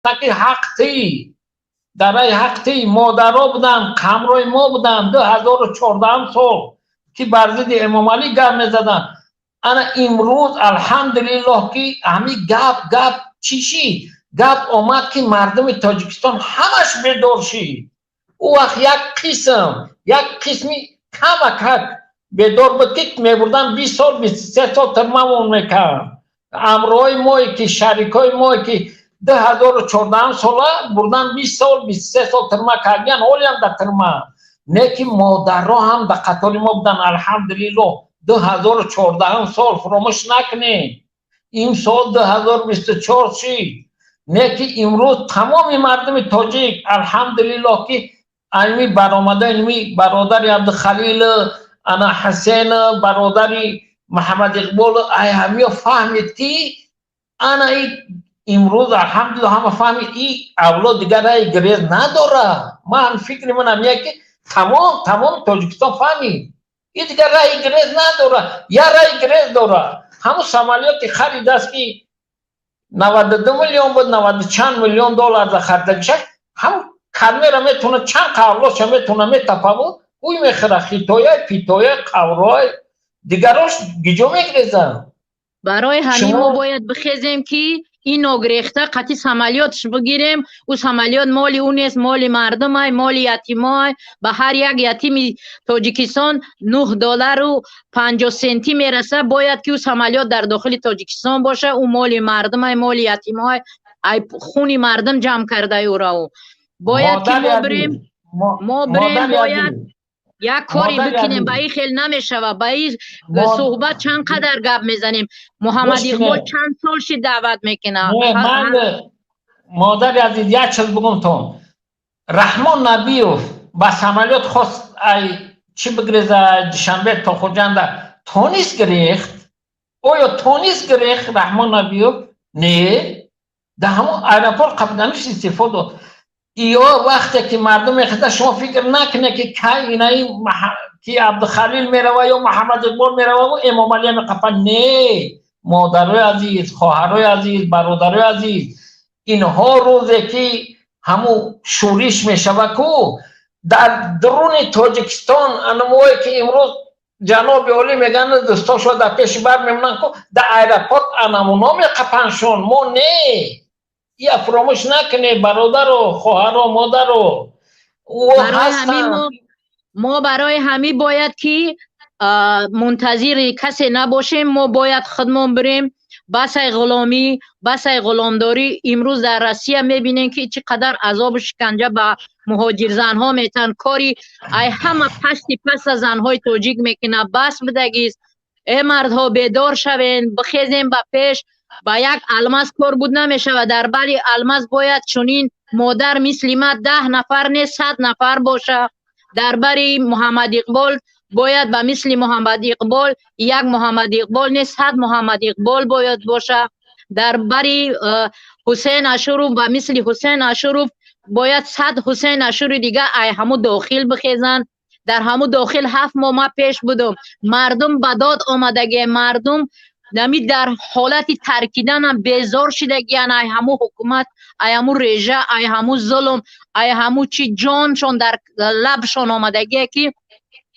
تاکی حق تی درای حق تی مادرها بودن کمرای ما بودن 2014 سال که بر ضد امام علی گپ میزدن. انا امروز الحمدلله که همین گپ چیشی گپ آمد که مردم تاجیکستان همش بیدار شید. او وقت یک قسمی کمک بیدار بود که میبردن 20 سال 23 سال ترممون میکرد. امروهای ما که شریکای ما که 2014 ساله بردن 20 سال 23 سال ترمه کردن، حالی هم در ترمه. نه که مادرها هم در قطار ما بودن. الحمدلله 2014 سال فراموش نکنید. این سال 2024 شید. نه که امروز تمام مردم تاجیک الحمدلله که ایمی برآمده ایمی برادر عبدالخلیل انا حسین برادری محمد اقبال ای همه فهمید که انا امروز الحمدلله همه فهمید این اولاد دیگر رای گریز نداره. من فکر منم که تمام تاجیکستان فهمید این دیگر رای گریز نداره یا رای گریز داره. همون سمالیات خرید است که 92 میلیون بود 90 چند میلیون دلار خرید شد. هم کلمه را میتونه چند قولش میتونه میتفاوت اوی میخره خیتوی پیتوی قورای دیگراش گیجو میگریزن. برای همین ما باید بخیزیم که این ناگریخته قطعی سمالیاتش بگیریم. او سمالیات مال اون است، مال مردم های، مال یتیم های. به هر یک یتیم تاجیکستان $9.50 میرسه. باید که او سمالیات در داخل تاجیکستان باشه. او مال مردم های، مال یتیم های، خون مردم جمع کرده او را. باید که ما بریم باید یک کاری بکنیم. با این خیلی نمیشه و با این صحبت چند قدر گپ میزنیم. محمد اقبال چند سال شد دعوت میکنه. من مادر عزیز یک چیز بگم تو رحمان نبیوف بس عملیات خواست چی بگریزه دوشنبه تا خوجنده تونیس گریخت. آیا تونیس گریخت رحمان نبیوف؟ نه در همون ایرپورت قبلنش استفاده داد. یا وقتی که مردم میخواد شما فکر نکنه که کی عبدالخلیل میروه یا محمد اقبال میروه و امام علی میقفه. نه مادرای عزیز، خواهرای عزیز، برادرای عزیز، اینها روزی که همون شورش میشوه کو در درون تاجیکستان انموهایی که امروز جناب عالی میگن دستاشو در پیش بر میمونن کو در ایرپورت انمونا میقفنشون. ما نه یا فراموش نکنه برادر و خواهر و مادر و ما برای همین باید که منتظر کسی نباشیم. ما باید خودمون بریم. بس غلامی، بس غلامداری. امروز در روسیه میبینین که چقدر عذاب و شکنجه به مهاجر زنها میتن. کاری همه پس زنهای تاجیک میکنه. بس بدگیست. ای مردها بیدار شوین، بخیزیم به پیش. با یک الماس کار بود نمیشه و در بری الماس باید چونین مادر مثل ما 10 نفر نه 100 نفر باشه. در بری محمد اقبال باید به مثل محمد اقبال یک محمد اقبال نه 100 محمد اقبال باید باشه. در بری حسین اشرف به مثل حسین اشرف باید 100 حسین اشرف دیگه همو داخل بخیزن. در همو داخل 7 ماه پیش بودم. مردم بداد آمدگی مردم نمی در حالت ترکیدن هم بیزار شدگیان. ای همو حکومت، ای همو رژه، ای همو ظلم، ای همو چی جانشون در لبشون آمدگی که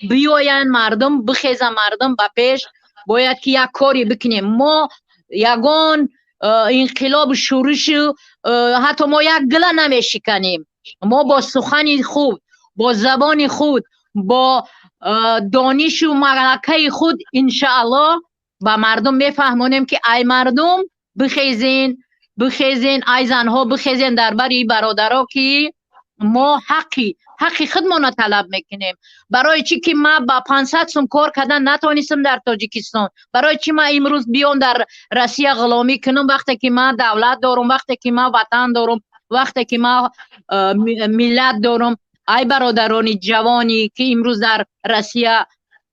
بیاین مردم بخیزن. مردم به پیش باید که یک کاری بکنیم. ما یگان انقلاب شورش حتی ما یک گله نمیشکنیم. ما با سخن خود، با زبان خود، با دانش و ملکه خود انشاءالله با مردم میفهمونیم که ای مردم بخیزین ای زنها بخیزین در بری برادرها که ما حقی خودمون طلب میکنیم. برای چی که ما با 500 سوم کار کردن نتونستم در تاجیکستان؟ برای چی ما امروز بیام در روسیه غلامی کنم وقتی که ما دولت دارم، وقتی که ما وطن دارم، وقتی که ما ملت دارم؟ ای برادران جوانی که امروز در روسیه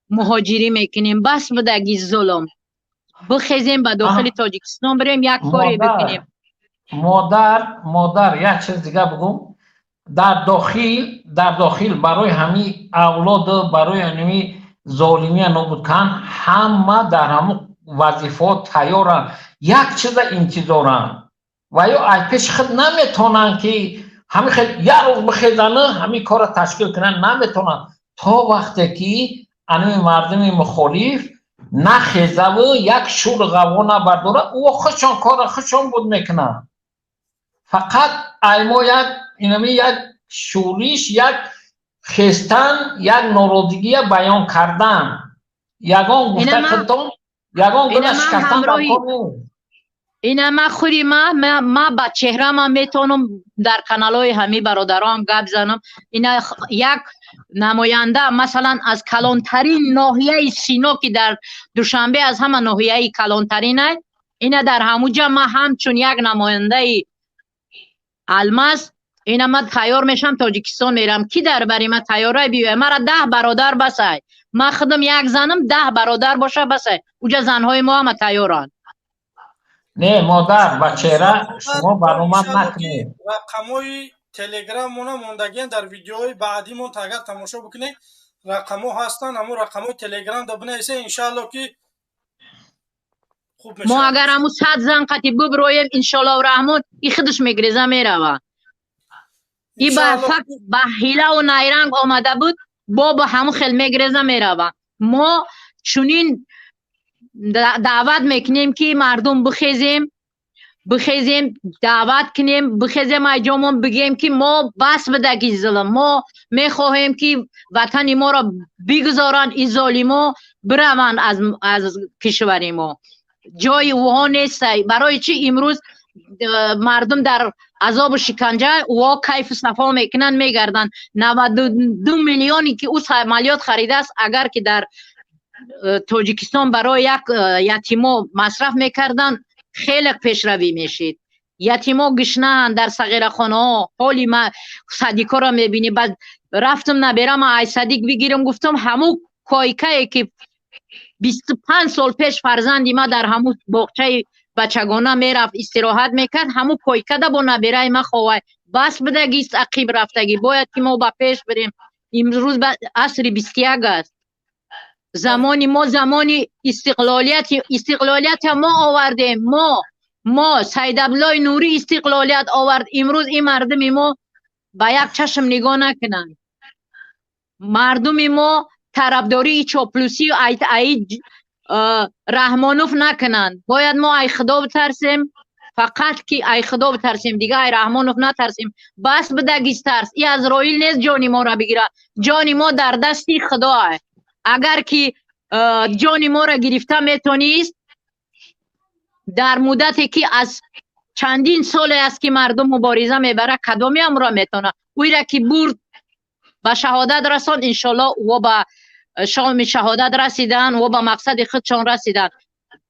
مهاجری میکنیم، بس بدگی ظلم. بخیزیم به داخل تاجیکستان بریم یک کاری بکنیم. مادر یک چیز دیگه بگم. در داخل برای همین اولاد، برای همین ظالمی نابود کن همه در همون وظیفات تیارن. یک چیز انتظارن و یا از پیش خود نمیتونن که همین خیلی یک روز بخیزنه همین کار تشکیل کنن، نمیتونن تا وقتی که انوی مردم مخالف نخیزه و یک شور غوا نبرداره او خودشان کار خودشان بود میکنن. فقط ایما یک شوریش، یک خستن، یک نارودگی بیان کردن، یگان گفته خودتون یگان گونه شکستن بکنم. اینه ما خوری ما با چهره ما میتونم در کانالای همی برادران گپ زنم. اینه یک نماینده مثلا از کلانترین ناحیه سینا که در دوشنبه از همه ناحیه کلانترینه، اینه در همونجا ما همچون یک نماینده الماس اینه ما تیار میشم تاجیکستان میرم. کی در بری ما تیاره بیوه مرا 10 برادر بسای، ما خودم یک زنم 10 برادر باشه بسای، اوجا زنهای ما هم تیارن. نه مادر و چهره شما برنامه نکنید. رقمای تلگرام مونه موندگین در ویدیوهای بعدی مون اگر تماشا بکنید رقم‌ها هستن، همون رقمای تلگرام دا بنویسید انشالله که خوب میشه. ما اگر همون 100 زن قطی ببرویم انشالله و رحمت ای خودش میگریزه میروه. ای با حیله و نیرنگ آمده بود با همون خیل میگریزه میروه. ما چونین دعوت میکنیم که مردم بخیزیم دعوت کنیم بخیزیم ایجامون بگیم که ما بس بدگی ظلم، ما میخواهیم که وطن ما را بگذارن، ای ظالما برون از کشوری ما، جای اوها نیست. برای چی امروز مردم در عذاب و شکنجه اوها کیف صفا میکنن میگردن. 92 میلیونی که او عملیات خریده است اگر که در تاجیکستان برای یک یتیما مصرف میکردن خیلی پیشروی میشید. یتیما گشنه در صغیر خانه ها، حالی ما صدیقا را میبینی. بعد رفتم نبیرم ای صدیق بگیرم، گفتم همو کایکه که 25 سال پیش فرزندی ما در همو باغچه بچگانه میرفت استراحت میکرد، همو کایکه دا با نبیره ما خواه بس بدگیست عقیب رفتگی. باید که ما با پیش بریم. امروز عصر 21 است. زمانی ما زمانی استقلالیت ما آوردیم. ما سید عبدالله نوری استقلالیت آورد. امروز این مردم ما با یک چشم نگاه نکنن. مردم ما طرفداری چاپلوسی و رحمانوف نکنن. باید ما ای خدا بترسیم، فقط که ای خدا بترسیم، دیگه ای رحمانوف نترسیم. بس بدگیست ترس. ای از رایل نیست جانی ما را بگیره. جانی ما در دستی خدا ہے. اگر که جانی ما را گرفته میتونیست در مدتی که از چندین سال است که مردم مبارزه میبره کدامی هم را میتونه اوی را که برد به شهادت رساند. انشالله و به شام شهادت رسیدن و به مقصد خودشان رسیدن.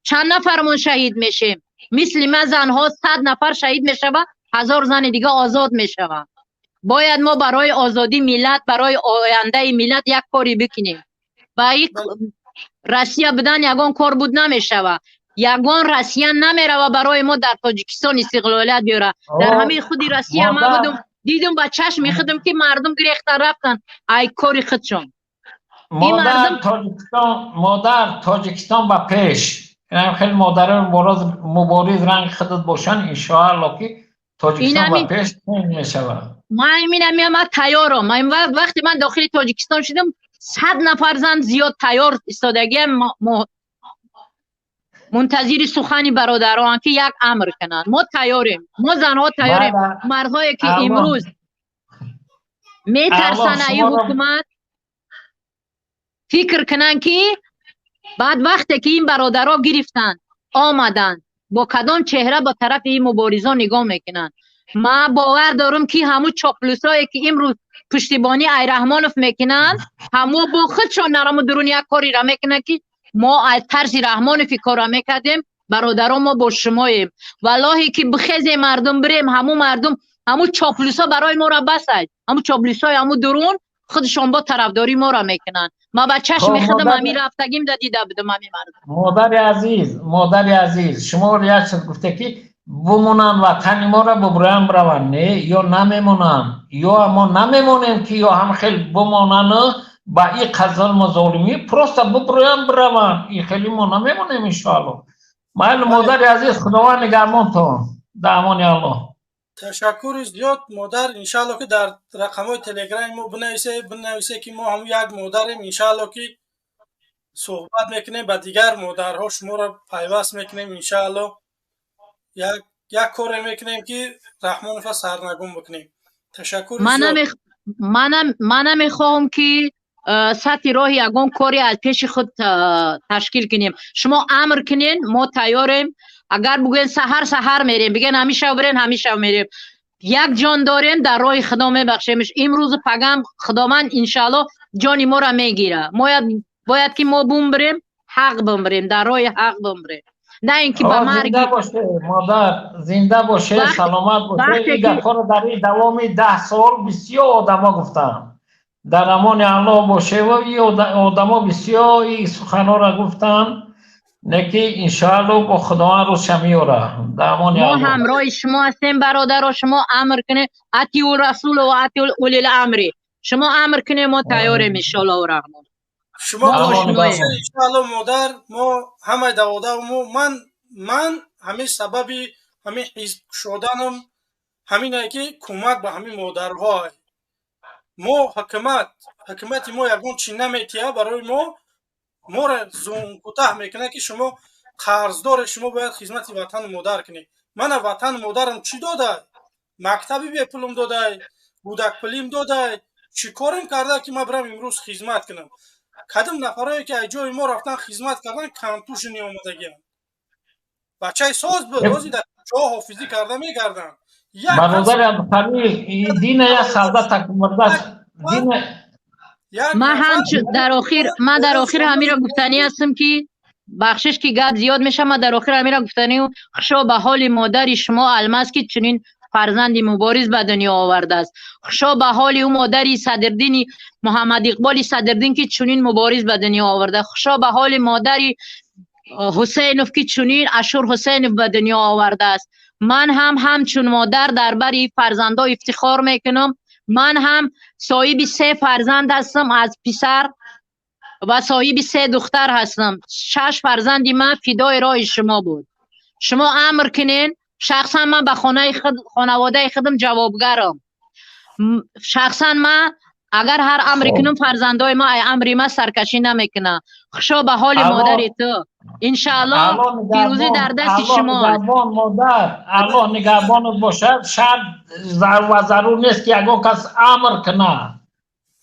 چند نفرمون شهید میشیم؟ مثل ما زنها 100 نفر شهید میشه و 1000 زن دیگه آزاد میشه. باید ما برای آزادی ملت، برای آینده ملت یک کاری بکنیم. با یک روسیه بدن یگان کار بود نمیشه. یگان روسیه نمیره برای ما در تاجیکستان استقلالیت بیاره. در همین خودی روسیه ما بودم دیدم با چشم خودم که مردم گریخته رفتن ای کاری خودشون. مادر تاجیکستان با پیش خیلی مادر مبارز رنگ خودت باشن انشاءالله که تاجیکستان با پیش میشه. من تیارم. وقتی من داخل تاجیکستان شدم 100 نفر زن زیاد تیار استادگی منتظر سخنی برادران که یک امر کنن. ما تیاریم، ما زنها تیاریم. مردهایی که امروز میترسن ای حکومت فکر کنن که بعد وقتی که این برادرها گرفتن آمدن با کدام چهره با طرف این مبارزان نگاه میکنن. ما باور دارم که همون چاپلوسایی که امروز پشتیبانی ای رحمانوف میکنن همو با خودشان نرم درون یک کاری را میکنن که ما از طرز رحمانوفی کار میکردیم. برادران ما با شماییم. والله که بخیز مردم بریم همو مردم همو چاپلوسا برای ما را بسید. همو چاپلوسای همو درون خودشان با طرفداری ما را میکنن. ما با چشم خودم همی رفتگیم دیده بودم همی مردم. مادر عزیز شما ریاست گفته که بمونن وطن ما را ببرن برون، نه یا نمیمونن یا ما نمیمونیم که یا هم خیلی بمونن با این قضل مظالمی پروستا ببرن برون. این خیلی ما نمیمونیم انشاءالله. مادر عزیز خداوند نگهبان تو. در امان الله. تشکر زیاد مادر. انشالله که در رقم‌های تلگرام ما بنویسه که ما هم یک مادریم. انشالله که صحبت میکنیم با دیگر مادرها شما را پیوست میکنیم. انشالله یک کار میکنیم که رحمان فر سرنگون بکنیم. تشکر زیاد. من نمیخواهم که سطح راه یگان کاری از پیش خود تشکیل کنیم. شما امر کنین ما تیاریم. اگر بگوین سحر میریم بگین همیشه برین همیشه میریم. یک جان دارین در راه خدا میبخشیمش. امروز پگم خداوند انشالله جانی ما را میگیره. باید که ما بریم حق بریم در راه حق بریم. نه اینکه به مرگ. زنده باشه مادر، زنده باشه، سلامت باشه. این گپا رو در این دوام 10 سال بسیار آدما گفتن. در امان الله باشه و این آدما بسیار این سخنها را گفتن. نکی انشاءالله با خداوند رو شمیاره. در امان الله. ما همراه شما هستیم برادر. شما امر کنه اطیع الرسول و اطیع اولی الامر. شما امر کنه ما تیاریم ان شاء الله و رحمان. شما باشه انشاءالله مادر. ما همه دواده و من همین سببی همین حزب شدنم همینه که کمک به همین مادرها. ما حکمت ما یگان چی نمیتیه برای ما را زون کوتاه میکنه که شما قرضدار، شما باید خدمت وطن مادر کنی. من وطن مادرم چی داده؟ مکتبی به پولم داده، بودک پلیم داده. چی کارم کرده که ما برم امروز خدمت کنم؟ کدام نفرایی که جای ما رفتن خدمت کردن کانتوش نیامدگی بچه ساز بود روزی در چاه حافظی کرده میگردن. برادر عبدالقوی دین یا سازه تکمرده دین. من هم در آخر همین را گفتنی هستم که بخشش که گپ زیاد میشه. من در آخر همین را گفتنی خشا به حال مادر شما الماس که چنین فرزند مبارز به دنیا آورده است. خشا به حال او مادری صدردین محمد اقبال صدردین که چنین مبارز به دنیا آورده. خشا به حال مادری حسینوف که چنین اشور حسینوف به دنیا آورده است. من همچون مادر در بری فرزندا افتخار میکنم. من هم صاحب 3 فرزند هستم از پسر و صاحب 3 دختر هستم. 6 فرزندی من فدای راه شما بود. شما امر کنین. شخصا من به خانواده خودم جوابگرم. شخصا من اگر هر امری کنم فرزندای ما امری ما سرکشی نمیکنه. خشا به حال مادر تو. انشاءالله پیروزی در دست شما. الله نگهبان باشد. شرط و ضرور نیست که یگان کس امر کنه.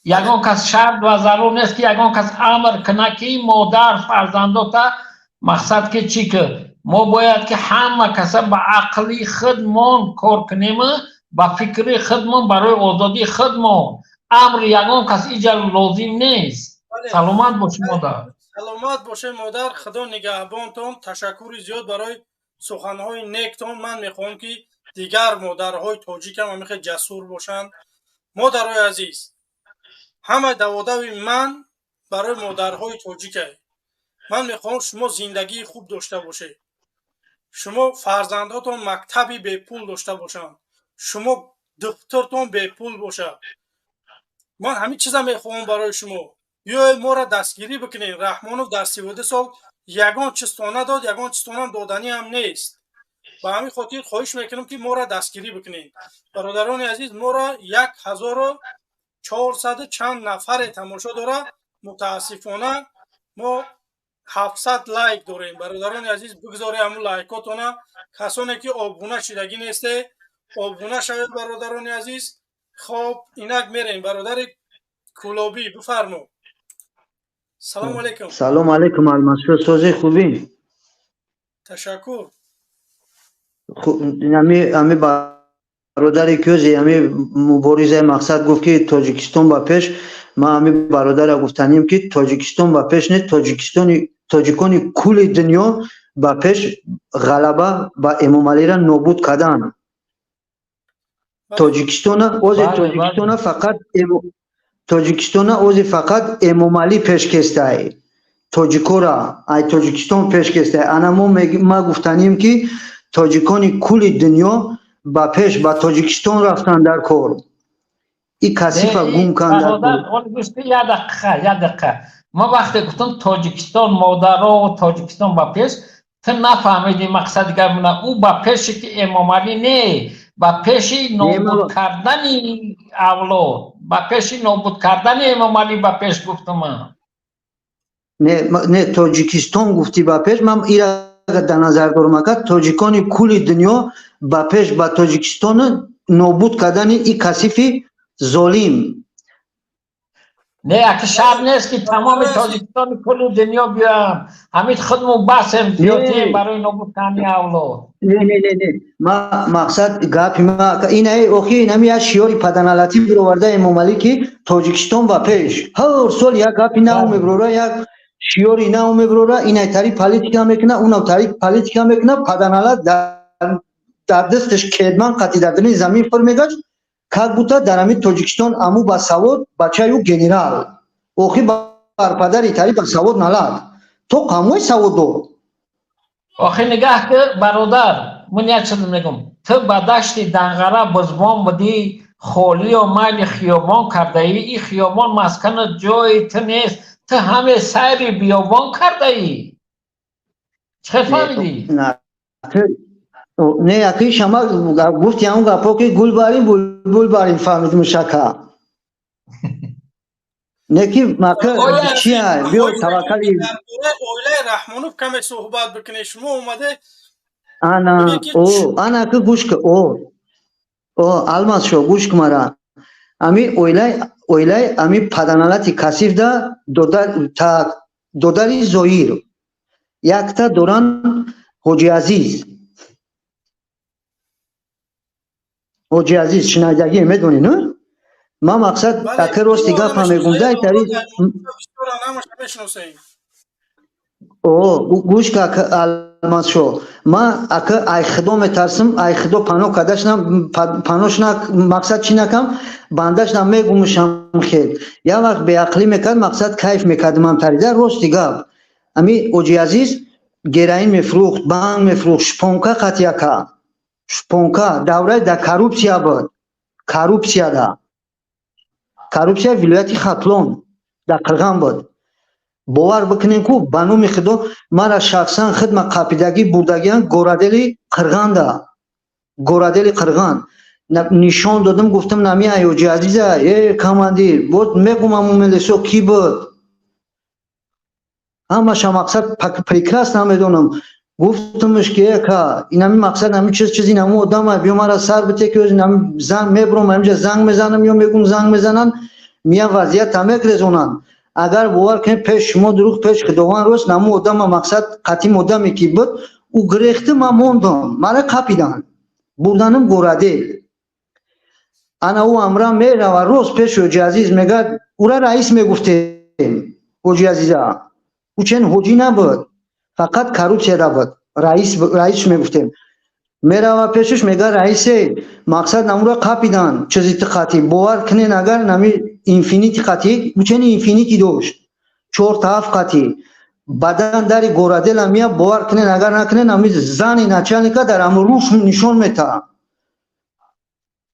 یگان کس شرط و ضرور نیست که یگان کس امر کنه که مادر فرزنداتا مقصد که چی که ما باید که همه کسا با عقلی خودمان کار کنیم، با فکری خودمان برای آزادی خودمان. امر یگان کس اینجا لازم نیست. سلامت باشه مادر. سلامت باشه مادر. خدا نگهبانتون. تشکر زیاد برای سخنهای نیکتون. من میخوام که دیگر مادرهای تاجیک هم میخواد جسور باشند. مادرهای عزیز، همه دواده من برای مادرهای تاجیکه. من میخوام شما زندگی خوب داشته باشه. شما فرزنداتون مکتبی به پول داشته باشند. شما دخترتون به پول باشه. من همین چیزا میخوام برای شما. یا ما را دستگیری بکنین. رحمانوف در 32 سال یگان چستانه داد، یگان چستانه دادنی هم نیست. با همین خاطر خواهش میکنم که ما را دستگیری بکنین. برادران عزیز، ما را 1400 چند نفر تماشا داره. متاسفانه ما 700 لایک داریم. برادران عزیز بگذارید همون لایکاتونه. کسانی که آبونه شدگی نیسته آبونه شوید برادران عزیز. خب اینک میریم. برادر کلابی بفرمو. سلام علیکم. سلام علیکم المسعود سازی خوبی؟ تشکر. امی برادر کیوزی امی مبارزه مقصد گفت که تاجیکستان با پیش. ما امی برادر گفتنیم که تاجیکستان با پیش نه، تاجیکان کل دنیا با پیش غلبه با امام علی را نابود کردن. تاجیکستان فقط امام علی پیش کسته. تاجیکورا ای تاجیکستان پیش کسته. انا ما گفتنیم که تاجیکان کل دنیا با پیش با تاجیکستان رفتن در کار. این کثیف گم کردن. یه دقیقه ما وقتی گفتم تاجیکستان مادرها و تاجیکستان با پیش، تو نفهمیدی مقصد گمونه. او با پیشی که امام علی نه، با پیشی نابود کردن اولاد، با پیشی نابود کردن امام علی با پیش گفتم من. نه تاجیکستان گفتی با پیش، من ایرا در نظر دارم که تاجیکان کل دنیا با پیش با تاجیکستان نابود کردن این کثیف ظالم. نه اگه شرط نیست که تمام تاجیکستان کل دنیا بیان، همین خودمون بحثم زیادی برای نابود کردن اولاد. نه ما مقصد گپی ما اینه اوکی نمی شیاری پدنالاتی برآورده امام علی که تاجیکستان با پیش هر سال یک گپی نو میبره، یک شیاری نو میبره، اینه تاری پالیتیکا میکنه، اونم تاری پالیتیکا میکنه، پدنالات در دستش کدمان قطعی دادن زمین پر میگه که بوده در همین تاجیکستان امو با سواد بچه یو گنرال اوکی بر پدری تاری با سواد نلاد تو کاموی سواد دو. آخه نگاه که برادر من یک چیز میگم، تو با دشت دنغره بزبان بودی، خالی و مایل خیابان کرده ای، این خیابان مسکن جای تو نیست، تو همه سیر بیابان کرده ای. چه فهمیدی؟ نه یکی شما گفتی همون گپا که گل باریم بلبل باریم فهمیدیم شکا. نه که مکه چیه بیو توکلی اولای رحمانوف کمی صحبت بکنه. شما اومده انا که گوش که الماس شو گوش که مرا امی اویلای امی پدنالاتی کثیف دا دوداری زویر یک تا دوران حاجی عزیز شنیدگی میدونی نه؟ ما مقصد اکر روز دیگه فهمیگم دای تاری گوش که الماس شو ما اکر ای خدا میترسم ای خدا پناه کدش نم پناهش مقصد چی نکم بندش نم میگمشم خیل یا وقت به عقلی میکرد مقصد کیف میکردم هم تاری در روز دیگه امی اوجی عزیز گراین میفروخت بانگ میفروخت شپونکا قطیاکا شپونکا دوره در کروپسیا بود کروپسیا دا کروپسیا ولایت خطلون در قرغان بود. باور بکنین کو بانو خدا مرا شخصا خدمت قاپیدگی بردگیان گورادلی قرغان دا گورادلی قرغان نشان دادم گفتم نمی ایوجی عزیزه ای کماندیر بود میگم ملسو کی بود اما شما مقصد پریکراس نمیدونم گفتمش که اینمی مقصد همین چیزی نمو آدم بیا مرا سر بته که زنگ میبرم همینجا زنگ میزنم یا میگم زنگ میزنن میان وضعیت همه رسونن. اگر باور کنید پیش شما دروغ پیش خداوند روز نمو آدم مقصد قطعی مدامی که بود او گریخته ما موندم مرا کپیدن بردنم گوراده انا او امرا میره و روز پیش اوجی عزیز میگه او را رئیس میگفتیم اوجی عزیزه او چند حجی نبود فقط کروپسیا بود رئیس میگفتیم میره و پیشش میگه رئیسه مقصد نمو را کپیدن چیزی تقاطی باور کنین اگر نمی اینفینیتی قطعی بچین اینفینیتی داشت 4 تا 7 قطعی بدن در گورادل همیا باور کنین اگر نکنین نمی زنی نچلنکا در همو روش نشون میتا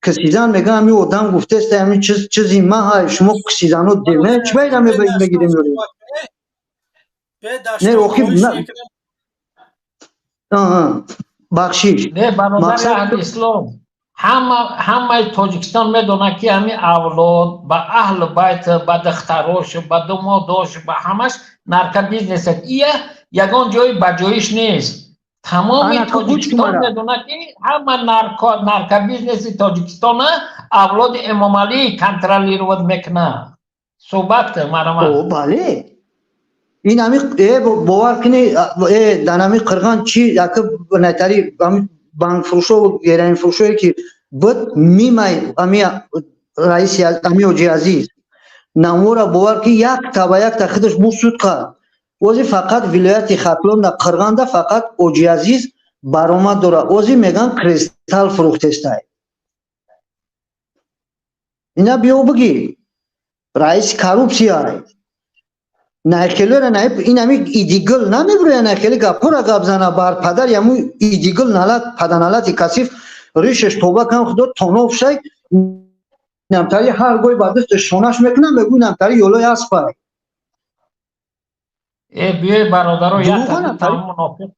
کسیزن میگه همی آدم گفته است همی چیزی ما های شما کسیزنو دیمه چه باید همی بگیریم یوری نه اوکی نه بخشیش نه برادر اهل اسلام همه تاجیکستان میدونه که همین اولاد با اهل بیت با دختراش با داماداش با همش نارکا بیزنس ایه یگان جای بجایش نیست. تمام تاجیکستان میدونه که همه نارکا بیزنس تاجیکستان اولاد امام علی کنترلی رو میکنه. صحبت مرا بله این همی باور کنی در همی قرغان چی اکه نتاری همی بانک فروشو و گرین فروشوی که بود میمای همی رئیس همی اوجی عزیز نمورا باور که یک تا خودش بوسود که وزی فقط ولایت خطلون در قرغان ده فقط اوجی عزیز برآمد داره وزی میگن کریستال فروخته است اینا بیو بگی رئیس کروپسیا نکلر نه این همی ایدیگل نمیبره نکلی گپورا گبزنه بر پدر یمو ایدیگل نالات پدنالاتی کثیف ریشش توبه کن خدا تونوف شای نمتاری هر گوی بعدش شوناش میکنم بگو نمتاری یولوی اسپای بیای برادرو یک تام منافق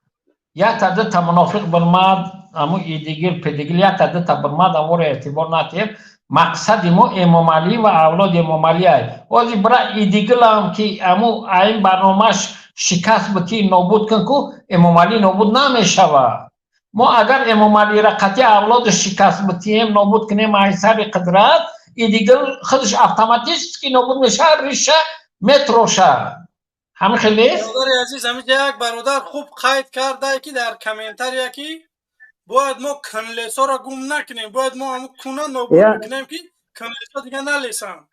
یا تا تا منافق برماد امو ایدیگل پدیگل یا تا برماد امو را اعتبار نتیم مقصد ما امام علی و اولاد امام علی های ولی برای ایدیگل هم که امو این برنامهش شکست بتی نابود کن که امام علی نابود نمیشود. ما اگر امام علی را قطعی اولاد شکست بتیم نابود کنیم حساب قدرت ایدیگل خودش اتوماتیک که نابود میشه ریشه متروشه. همین خیلی برادر عزیز همین یک برادر خوب قید کرده که در کامنتر یکی باید ما کنلیسا را گم نکنیم، باید ما همون کنه نابود کنیم که کنلیسا دیگه نلیسن.